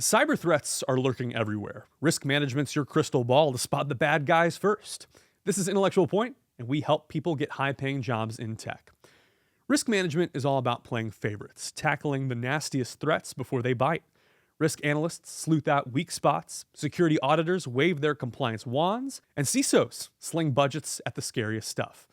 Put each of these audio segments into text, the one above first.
Cyber threats are lurking everywhere. Risk management's your crystal ball to spot the bad guys first. This is Intellectual Point, and we help people get high paying jobs in tech. Risk management is all about playing favorites, tackling the nastiest threats before they bite. Risk analysts sleuth out weak spots, security auditors wave their compliance wands, and CISOs sling budgets at the scariest stuff.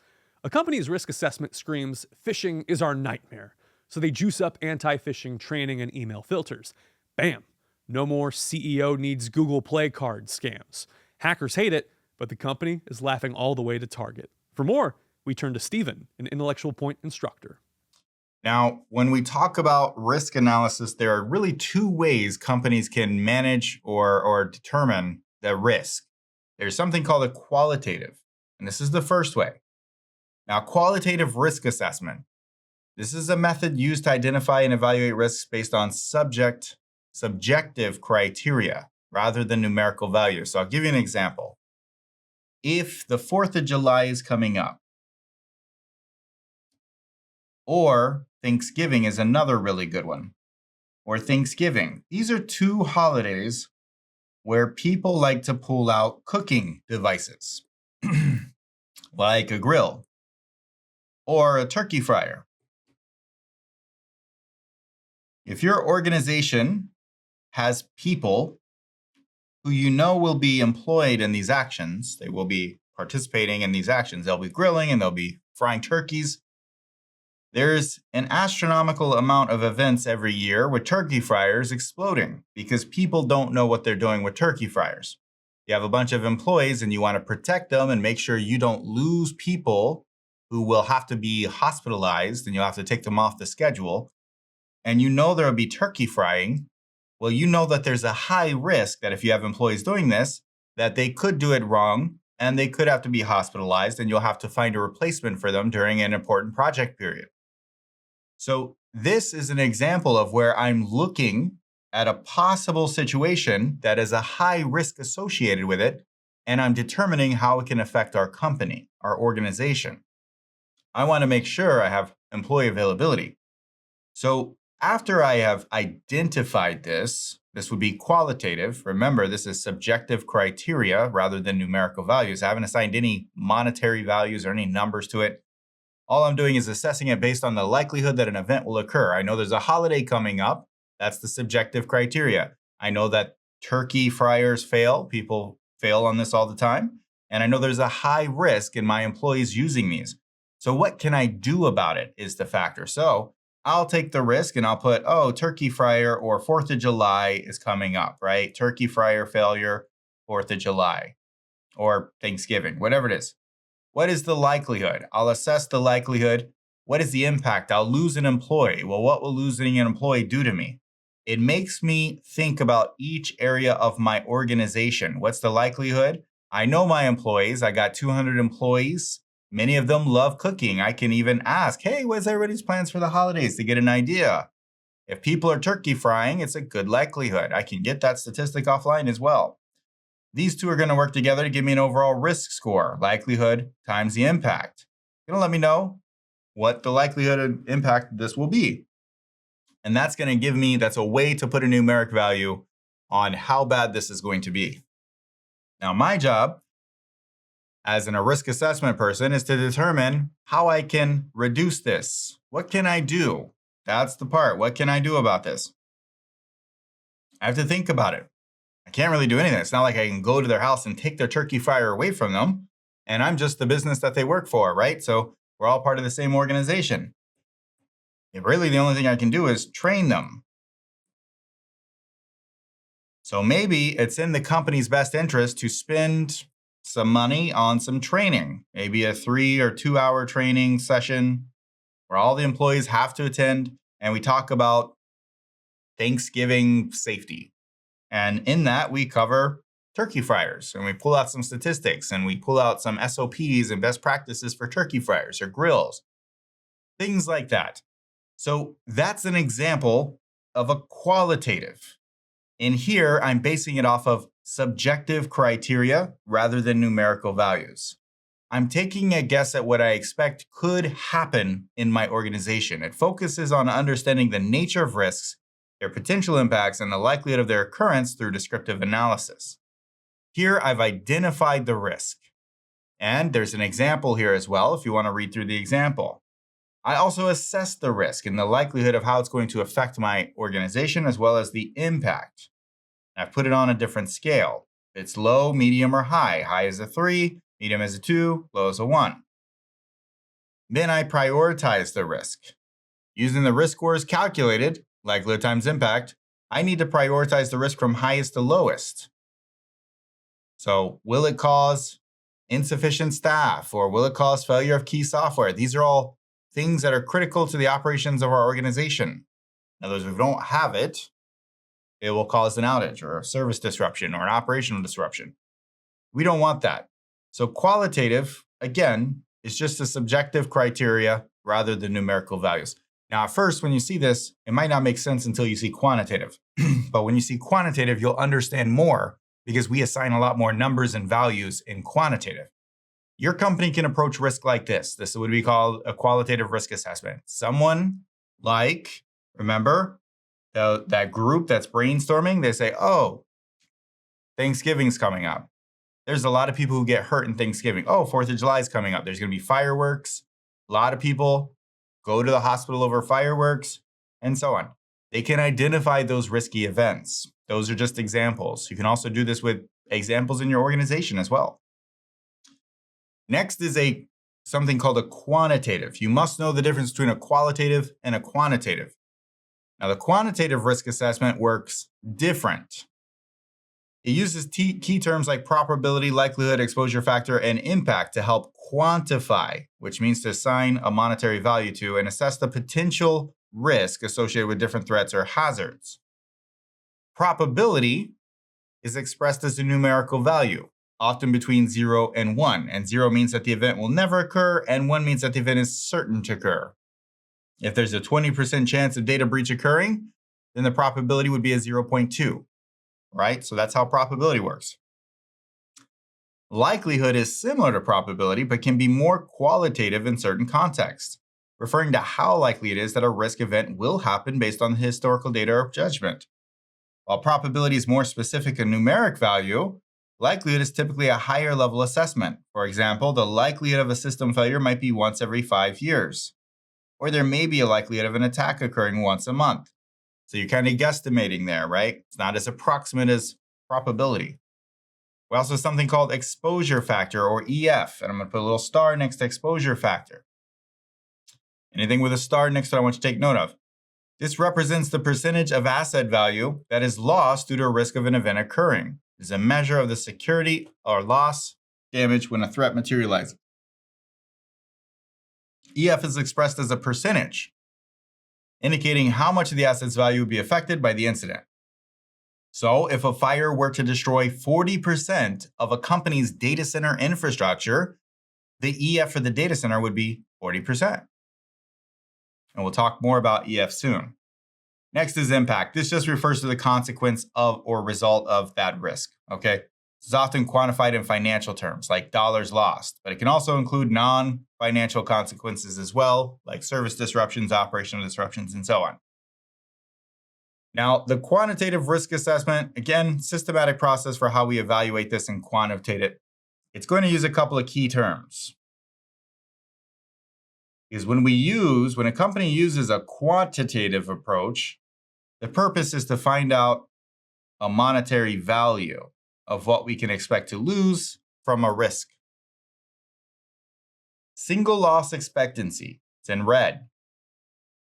A company's risk assessment screams, phishing is our nightmare, so they juice up anti-phishing training and email filters. Bam! No more CEO needs Google Play card scams. Hackers hate it, but the company is laughing all the way to Target. For more, we turn to Stephen, an Intellectual Point instructor. Now, when we talk about risk analysis, there are really two ways companies can manage or determine the risk. There's something called a qualitative, and this is the first way. Now, qualitative risk assessment. This is a method used to identify and evaluate risks based on subjective criteria rather than numerical values. So I'll give you an example. If the 4th of July is coming up, or Thanksgiving is another really good one, or Thanksgiving. These are two holidays where people like to pull out cooking devices, like a grill or a turkey fryer. If your organization has people who you know will be employed in these actions, they will be participating in these actions, they'll be grilling and they'll be frying turkeys. There's an astronomical amount of events every year with turkey fryers exploding because people don't know what they're doing with turkey fryers. You have a bunch of employees and you want to protect them and make sure you don't lose people who will have to be hospitalized and you'll have to take them off the schedule. And you know there will be turkey frying. Well, you know that there's a high risk that if you have employees doing this, that they could do it wrong and they could have to be hospitalized and you'll have to find a replacement for them during an important project period. So this is an example of where I'm looking at a possible situation that is a high risk associated with it, and I'm determining how it can affect our company, our organization. I want to make sure I have employee availability. So after I have identified this would be qualitative. Remember, this is subjective criteria rather than numerical values. I haven't assigned any monetary values or any numbers to it. All I'm doing is assessing it based on the likelihood that an event will occur. I know there's a holiday coming up. That's the subjective criteria. I know that turkey fryers fail. People fail on this all the time. And I know there's a high risk in my employees using these. So what can I do about it is the factor. So I'll take the risk and I'll put, turkey fryer or 4th of July is coming up, right? Turkey fryer failure, 4th of July or Thanksgiving, whatever it is. What is the likelihood? I'll assess the likelihood. What is the impact? I'll lose an employee. Well, what will losing an employee do to me? It makes me think about each area of my organization. What's the likelihood? I know my employees. I got 200 employees. Many of them love cooking. I can even ask, hey, what's everybody's plans for the holidays to get an idea? If people are turkey frying, it's a good likelihood. I can get that statistic offline as well. These two are going to work together to give me an overall risk score, likelihood times the impact. It's going to let me know what the likelihood and impact of this will be. And that's going to give me, that's a way to put a numeric value on how bad this is going to be. Now, my job as a risk assessment person is to determine how I can reduce this. What can I do? That's the part. What can I do about this? I have to think about it. I can't really do anything. It's not like I can go to their house and take their turkey fryer away from them. And I'm just the business that they work for, right? So we're all part of the same organization. And really, the only thing I can do is train them. So maybe it's in the company's best interest to spend some money on some training, maybe a 3 or 2 hour training session where all the employees have to attend. And we talk about Thanksgiving safety. And in that, we cover turkey fryers and we pull out some statistics and we pull out some SOPs and best practices for turkey fryers or grills, things like that. So that's an example of a qualitative. In here, I'm basing it off of subjective criteria rather than numerical values. I'm taking a guess at what I expect could happen in my organization. It focuses on understanding the nature of risks their potential impacts, and the likelihood of their occurrence through descriptive analysis. Here, I've identified the risk. And there's an example here as well if you want to read through the example. I also assess the risk and the likelihood of how it's going to affect my organization as well as the impact. I've put it on a different scale. It's low, medium, or high. High is a 3, medium is a 2, low is a 1. Then I prioritize the risk. Using the risk scores calculated, likelihood times impact, I need to prioritize the risk from highest to lowest. So will it cause insufficient staff, or will it cause failure of key software? These are all things that are critical to the operations of our organization. In other words, if we don't have it, it will cause an outage or a service disruption or an operational disruption. We don't want that. So qualitative, again, is just a subjective criteria rather than numerical values. Now, at first, when you see this, it might not make sense until you see quantitative. But when you see quantitative, you'll understand more because we assign a lot more numbers and values in quantitative. Your company can approach risk like this. This would be called a qualitative risk assessment. Someone like, remember, that group that's brainstorming, they say, oh, Thanksgiving's coming up. There's a lot of people who get hurt in Thanksgiving. Oh, 4th of July is coming up. There's going to be fireworks. A lot of people go to the hospital over fireworks and so on. They can identify those risky events. Those are just examples. You can also do this with examples in your organization as well. Next is something called a quantitative. You must know the difference between a qualitative and a quantitative. Now, the quantitative risk assessment works different. It uses key terms like probability, likelihood, exposure factor, and impact to help quantify, which means to assign a monetary value to and assess the potential risk associated with different threats or hazards. Probability is expressed as a numerical value, often between 0 and 1. And 0 means that the event will never occur, and 1 means that the event is certain to occur. If there's a 20% chance of data breach occurring, then the probability would be a 0.2, right? So that's how probability works. Likelihood is similar to probability, but can be more qualitative in certain contexts, referring to how likely it is that a risk event will happen based on the historical data or judgment. While probability is more specific and numeric value, likelihood is typically a higher level assessment. For example, the likelihood of a system failure might be once every 5 years, or there may be a likelihood of an attack occurring once a month. So you're kind of guesstimating there, right? It's not as approximate as probability. We also have something called exposure factor, or EF, and I'm going to put a little star next to exposure factor. Anything with a star next to it I want you to take note of. This represents the percentage of asset value that is lost due to a risk of an event occurring. It is a measure of the security or loss damage when a threat materializes. EF is expressed as a percentage, indicating how much of the asset's value would be affected by the incident. So if a fire were to destroy 40% of a company's data center infrastructure, the EF for the data center would be 40%. And we'll talk more about EF soon. Next is impact. This just refers to the consequence of or result of that risk, okay? It's often quantified in financial terms, like dollars lost, but it can also include non-financial consequences as well, like service disruptions, operational disruptions, and so on. Now, the quantitative risk assessment, again, systematic process for how we evaluate this and quantitate it. It's going to use a couple of key terms. Because when a company uses a quantitative approach, the purpose is to find out a monetary value of what we can expect to lose from a risk. Single loss expectancy, it's in red.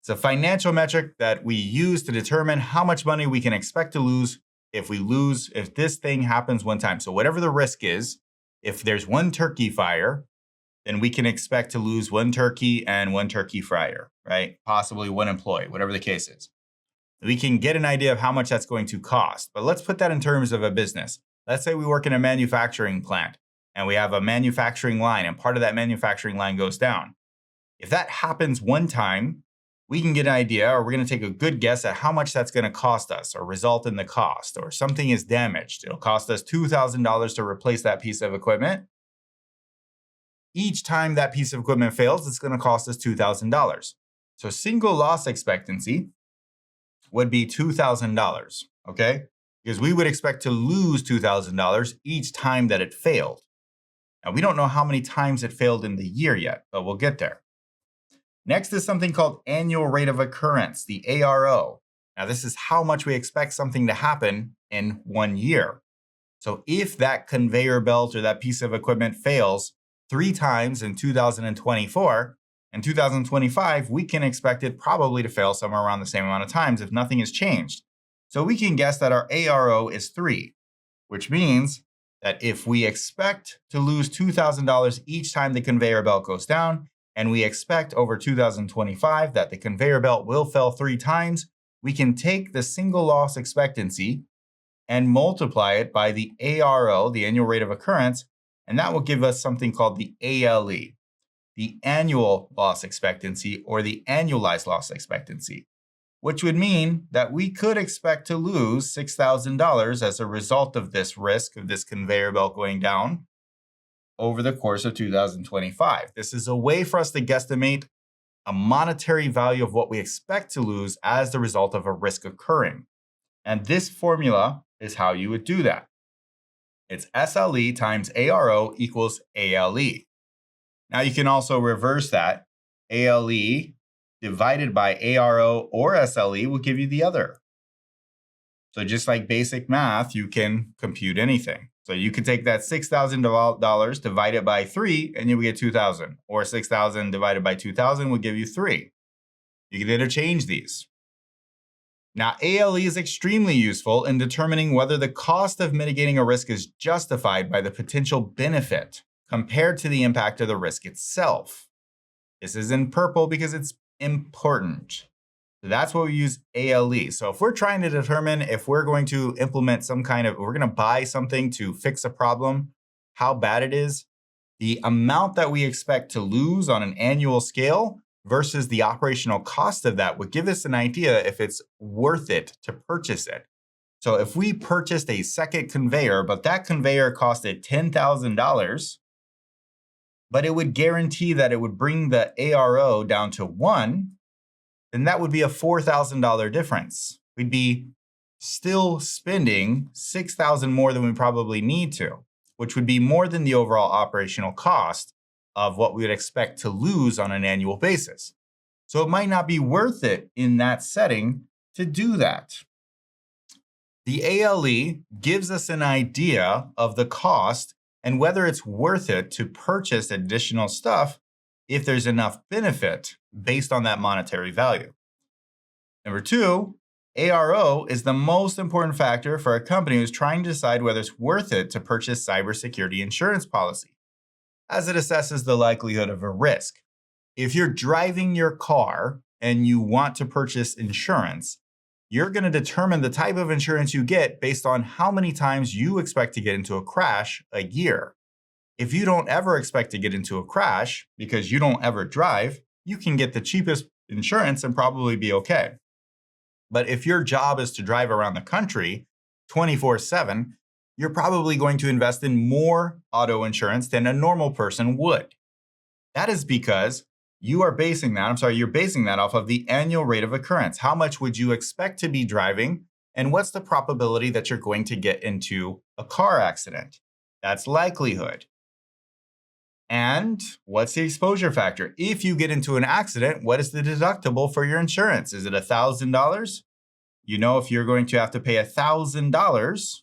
It's a financial metric that we use to determine how much money we can expect to lose if this thing happens one time. So whatever the risk is, if there's one turkey fire, then we can expect to lose one turkey and one turkey fryer, right? Possibly one employee, whatever the case is. We can get an idea of how much that's going to cost. But let's put that in terms of a business. Let's say we work in a manufacturing plant and we have a manufacturing line and part of that manufacturing line goes down. If that happens one time, we can get an idea, or we're going to take a good guess at how much that's going to cost us or result in the cost, or something is damaged. It'll cost us $2,000 to replace that piece of equipment. Each time that piece of equipment fails, it's going to cost us $2,000. So single loss expectancy would be $2,000, okay? Because we would expect to lose $2,000 each time that it failed. Now, we don't know how many times it failed in the year yet, but we'll get there. Next is something called annual rate of occurrence, the ARO. Now, this is how much we expect something to happen in 1 year. So if that conveyor belt or that piece of equipment fails 3 times in 2024, in 2025, we can expect it probably to fail somewhere around the same amount of times if nothing has changed. So we can guess that our ARO is 3, which means that if we expect to lose $2,000 each time the conveyor belt goes down, and we expect over 2025 that the conveyor belt will fail 3 times, we can take the single loss expectancy and multiply it by the ARO, the annual rate of occurrence, and that will give us something called the ALE, the annual loss expectancy or the annualized loss expectancy, which would mean that we could expect to lose $6,000 as a result of this risk of this conveyor belt going down over the course of 2025. This is a way for us to guesstimate a monetary value of what we expect to lose as the result of a risk occurring. And this formula is how you would do that. It's SLE times ARO equals ALE. Now you can also reverse that. ALE divided by ARO or SLE will give you the other. So just like basic math, you can compute anything. So you can take that $6,000, divide it by 3, and you will get 2,000. Or 6,000 divided by 2,000 will give you 3. You can interchange these. Now, ALE is extremely useful in determining whether the cost of mitigating a risk is justified by the potential benefit compared to the impact of the risk itself. This is in purple because it's important. So that's what we use ALE. So if we're trying to determine if we're going to implement we're going to buy something to fix a problem, how bad it is, the amount that we expect to lose on an annual scale versus the operational cost of that would give us an idea if it's worth it to purchase it. So if we purchased a second conveyor, but that conveyor costed $10,000, but it would guarantee that it would bring the ARO down to 1, then that would be a $4,000 difference. We'd be still spending $6,000 more than we probably need to, which would be more than the overall operational cost of what we would expect to lose on an annual basis. So it might not be worth it in that setting to do that. The ALE gives us an idea of the cost and whether it's worth it to purchase additional stuff if there's enough benefit based on that monetary value. Number 2, ARO is the most important factor for a company who's trying to decide whether it's worth it to purchase cybersecurity insurance policy, as it assesses the likelihood of a risk. If you're driving your car and you want to purchase insurance, you're going to determine the type of insurance you get based on how many times you expect to get into a crash a year. If you don't ever expect to get into a crash because you don't ever drive, you can get the cheapest insurance and probably be okay. But if your job is to drive around the country 24/7, you're probably going to invest in more auto insurance than a normal person would. That is because you're basing that off of the annual rate of occurrence. How much would you expect to be driving? And what's the probability that you're going to get into a car accident? That's likelihood. And what's the exposure factor? If you get into an accident, what is the deductible for your insurance? Is it $1,000? You know, if you're going to have to pay $1,000,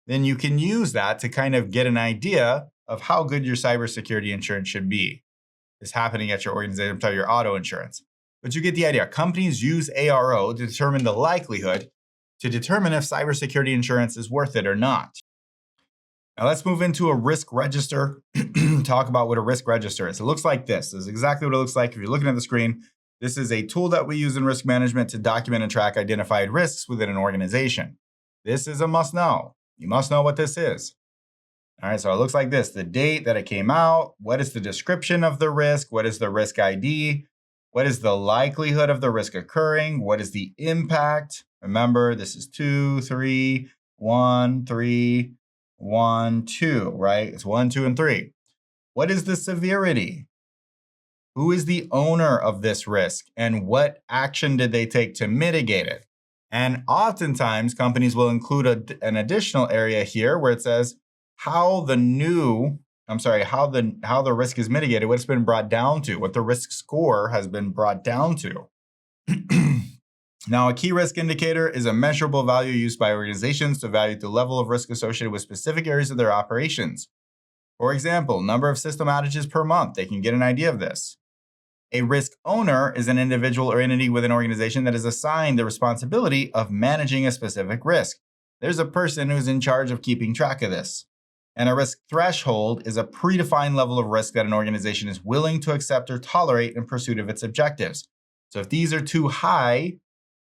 then you can use that to kind of get an idea of how good your cybersecurity insurance should be. It's happening at your organization, your auto insurance. But you get the idea. Companies use ARO to determine the likelihood to determine if cybersecurity insurance is worth it or not. Now let's move into a risk register, talk about what a risk register is. It looks like this. This is exactly what it looks like. If you're looking at the screen, this is a tool that we use in risk management to document and track identified risks within an organization. This is a must know. You must know what this is. All right, so it looks like this. The date that it came out, what is the description of the risk, what is the risk ID, what is the likelihood of the risk occurring, what is the impact. Remember, this is 2, 3, 1, 3, 1, 2, right? It's 1, 2, and 3. What is the severity? Who is the owner of this risk and what action did they take to mitigate it? And oftentimes companies will include an additional area here where it says how the risk is mitigated, what it's been brought down to, what the risk score has been brought down to. Now, a key risk indicator is a measurable value used by organizations to evaluate the level of risk associated with specific areas of their operations. For example, number of system outages per month. They can get an idea of this. A risk owner is an individual or entity within an organization that is assigned the responsibility of managing a specific risk. There's a person who's in charge of keeping track of this. And a risk threshold is a predefined level of risk that an organization is willing to accept or tolerate in pursuit of its objectives. So if these are too high,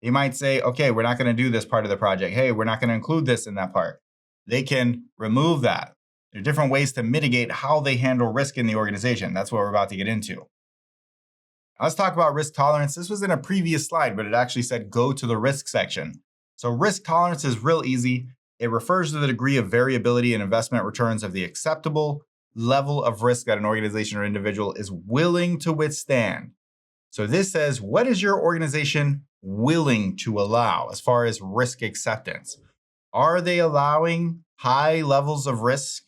they might say, okay, we're not going to do this part of the project. Hey, we're not going to include this in that part. They can remove that. There are different ways to mitigate how they handle risk in the organization. That's what we're about to get into. Now let's talk about risk tolerance. This was in a previous slide, but it actually said go to the risk section. So risk tolerance is real easy. It refers to the degree of variability in investment returns of the acceptable level of risk that an organization or individual is willing to withstand. So this says, what is your organization willing to allow as far as risk acceptance? Are they allowing high levels of risk?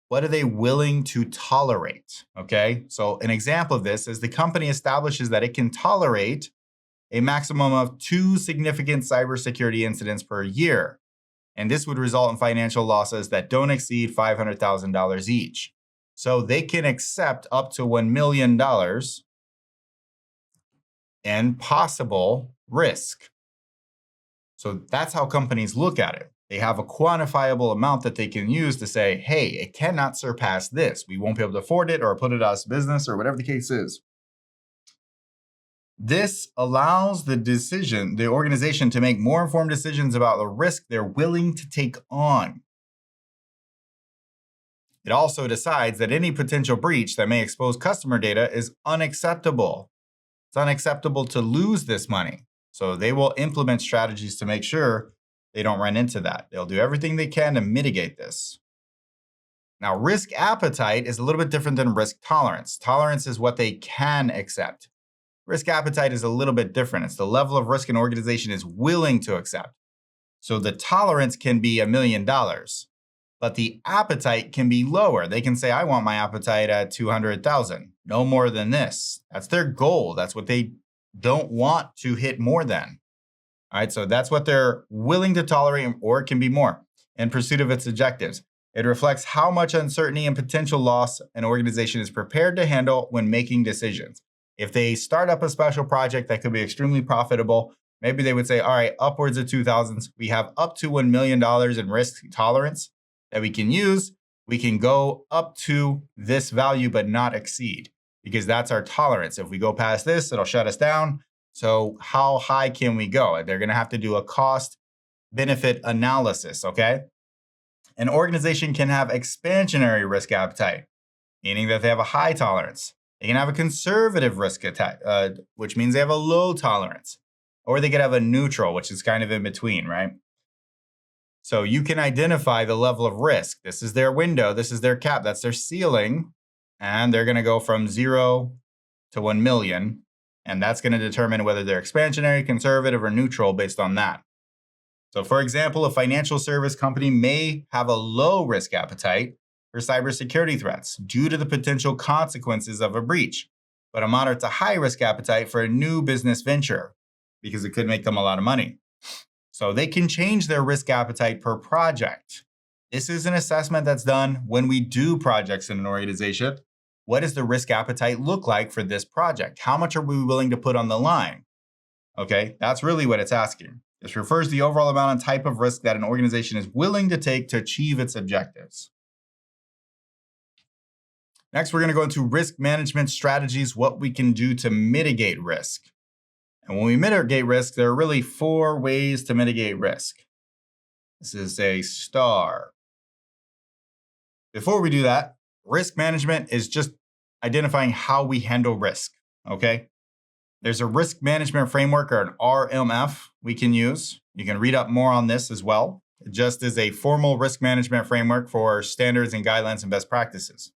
What are they willing to tolerate? Okay, so an example of this is the company establishes that it can tolerate a maximum of 2 significant cybersecurity incidents per year. And this would result in financial losses that don't exceed $500,000 each. So they can accept up to $1 million in possible risk. So that's how companies look at it. They have a quantifiable amount that they can use to say, hey, it cannot surpass this. We won't be able to afford it or put it out of business or whatever the case is. This allows the organization to make more informed decisions about the risk they're willing to take on. It also decides that any potential breach that may expose customer data is unacceptable. It's unacceptable to lose this money. So they will implement strategies to make sure they don't run into that. They'll do everything they can to mitigate this. Now, risk appetite is a little bit different than risk tolerance. Tolerance is what they can accept. Risk appetite is a little bit different. It's the level of risk an organization is willing to accept. So the tolerance can be $1 million, but the appetite can be lower. They can say, I want my appetite at 200,000, no more than this. That's their goal. That's what they don't want to hit more than. All right, so that's what they're willing to tolerate, or it can be more in pursuit of its objectives. It reflects how much uncertainty and potential loss an organization is prepared to handle when making decisions. If they start up a special project that could be extremely profitable, maybe they would say, all right, upwards of 2,000s, we have up to $1 million in risk tolerance that we can use. We can go up to this value, but not exceed, because that's our tolerance. If we go past this, it'll shut us down. So how high can we go? They're going to have to do a cost-benefit analysis, okay? An organization can have expansionary risk appetite, meaning that they have a high tolerance. They can have a conservative risk appetite, which means they have a low tolerance. Or they could have a neutral, which is kind of in between, right? So you can identify the level of risk. This is their window. This is their cap. That's their ceiling. And they're going to go from 0 to 1 million. And that's going to determine whether they're expansionary, conservative, or neutral based on that. So for example, a financial service company may have a low risk appetite for cybersecurity threats due to the potential consequences of a breach, but a moderate to high risk appetite for a new business venture because it could make them a lot of money. So they can change their risk appetite per project. This is an assessment that's done when we do projects in an organization. What does the risk appetite look like for this project? How much are we willing to put on the line? Okay, that's really what it's asking. This refers to the overall amount and type of risk that an organization is willing to take to achieve its objectives. Next, we're going to go into risk management strategies, what we can do to mitigate risk. And when we mitigate risk, there are really 4 ways to mitigate risk. This is a star. Before we do that, risk management is just identifying how we handle risk, okay? There's a risk management framework, or an RMF, we can use. You can read up more on this as well. It just is a formal risk management framework for standards and guidelines and best practices.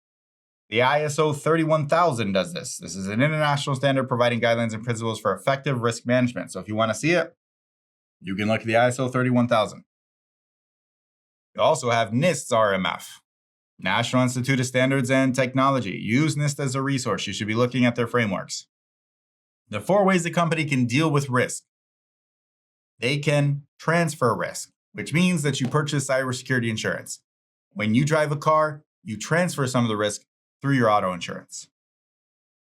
The ISO 31000 does this. This is an international standard providing guidelines and principles for effective risk management. So if you want to see it, you can look at the ISO 31000. You also have NIST's RMF, National Institute of Standards and Technology. Use NIST as a resource. You should be looking at their frameworks. The 4 ways the company can deal with risk. They can transfer risk, which means that you purchase cybersecurity insurance. When you drive a car, you transfer some of the risk through your auto insurance.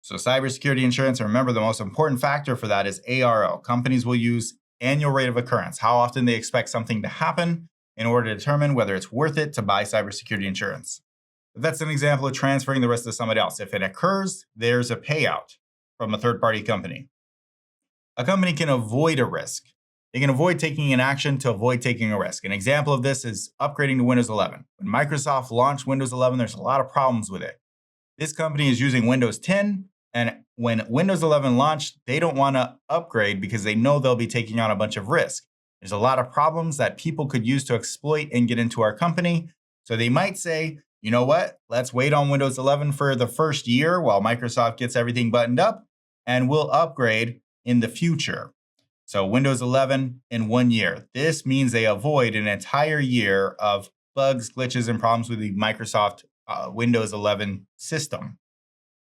So cybersecurity insurance, and remember the most important factor for that is ARO. Companies will use annual rate of occurrence, how often they expect something to happen in order to determine whether it's worth it to buy cybersecurity insurance. But that's an example of transferring the risk to somebody else. If it occurs, there's a payout from a third-party company. A company can avoid a risk. They can avoid taking an action to avoid taking a risk. An example of this is upgrading to Windows 11. When Microsoft launched Windows 11, there's a lot of problems with it. This company is using Windows 10, and when Windows 11 launched, they don't want to upgrade because they know they'll be taking on a bunch of risk. There's a lot of problems that people could use to exploit and get into our company. So they might say, you know what, let's wait on Windows 11 for the first year while Microsoft gets everything buttoned up, and we'll upgrade in the future. So Windows 11 in 1 year. This means they avoid an entire year of bugs, glitches, and problems with the Microsoft Windows 11 system.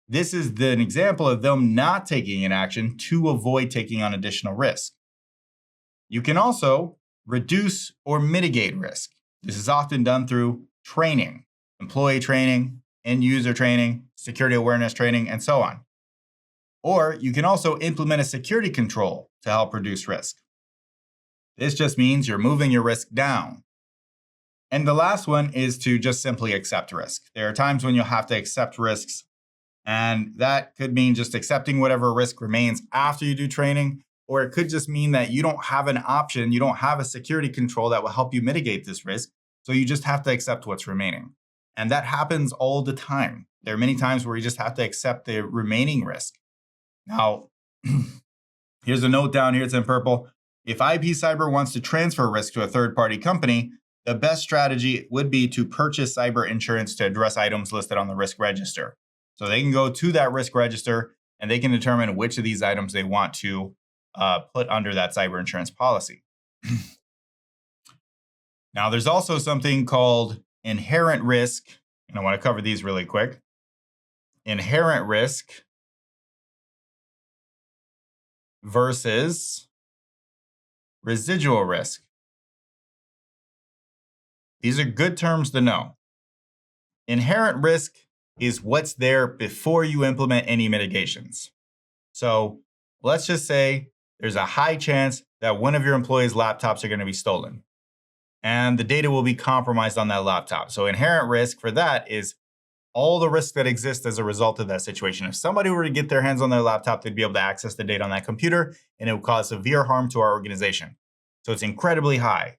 This is an example of them not taking an action to avoid taking on additional risk. You can also reduce or mitigate risk. This is often done through training, employee training, end user training, security awareness training, and so on. Or you can also implement a security control to help reduce risk. This just means you're moving your risk down. And the last one is to just simply accept risk. There are times when you'll have to accept risks, and that could mean just accepting whatever risk remains after you do training, or it could just mean that you don't have an option, you don't have a security control that will help you mitigate this risk, so you just have to accept what's remaining. And that happens all the time. There are many times where you just have to accept the remaining risk. Now, here's a note down here, it's in purple. If IP Cyber wants to transfer risk to a third-party company, the best strategy would be to purchase cyber insurance to address items listed on the risk register. So they can go to that risk register and they can determine which of these items they want to put under that cyber insurance policy. Now, there's also something called inherent risk, and I want to cover these really quick. Inherent risk versus residual risk. These are good terms to know. Inherent risk is what's there before you implement any mitigations. So let's just say there's a high chance that one of your employees' laptops are going to be stolen and the data will be compromised on that laptop. So inherent risk for that is all the risks that exist as a result of that situation. If somebody were to get their hands on their laptop, they'd be able to access the data on that computer and it would cause severe harm to our organization. So it's incredibly high.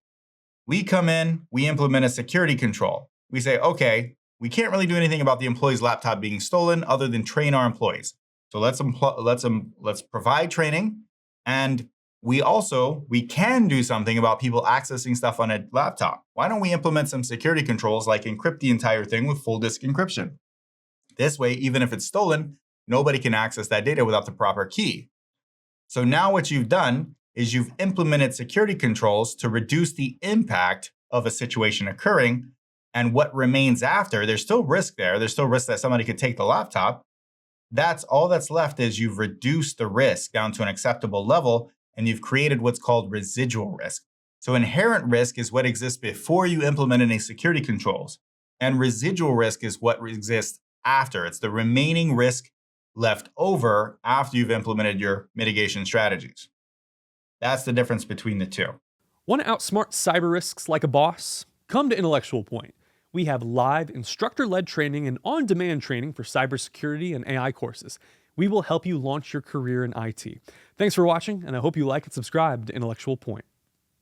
We come in, we implement a security control. We say, okay, we can't really do anything about the employee's laptop being stolen other than train our employees. So let's provide training, and we can do something about people accessing stuff on a laptop. Why don't we implement some security controls like encrypt the entire thing with full disk encryption? This way, even if it's stolen, nobody can access that data without the proper key. So now what you've done is you've implemented security controls to reduce the impact of a situation occurring. And what remains after, there's still risk there. There's still risk that somebody could take the laptop. That's all that's left is you've reduced the risk down to an acceptable level, and you've created what's called residual risk. So inherent risk is what exists before you implement any security controls. And residual risk is what exists after. It's the remaining risk left over after you've implemented your mitigation strategies. That's the difference between the two. Want to outsmart cyber risks like a boss? Come to Intellectual Point. We have live instructor-led training and on-demand training for cybersecurity and AI courses. We will help you launch your career in IT. Thanks for watching, and I hope you like and subscribe to Intellectual Point.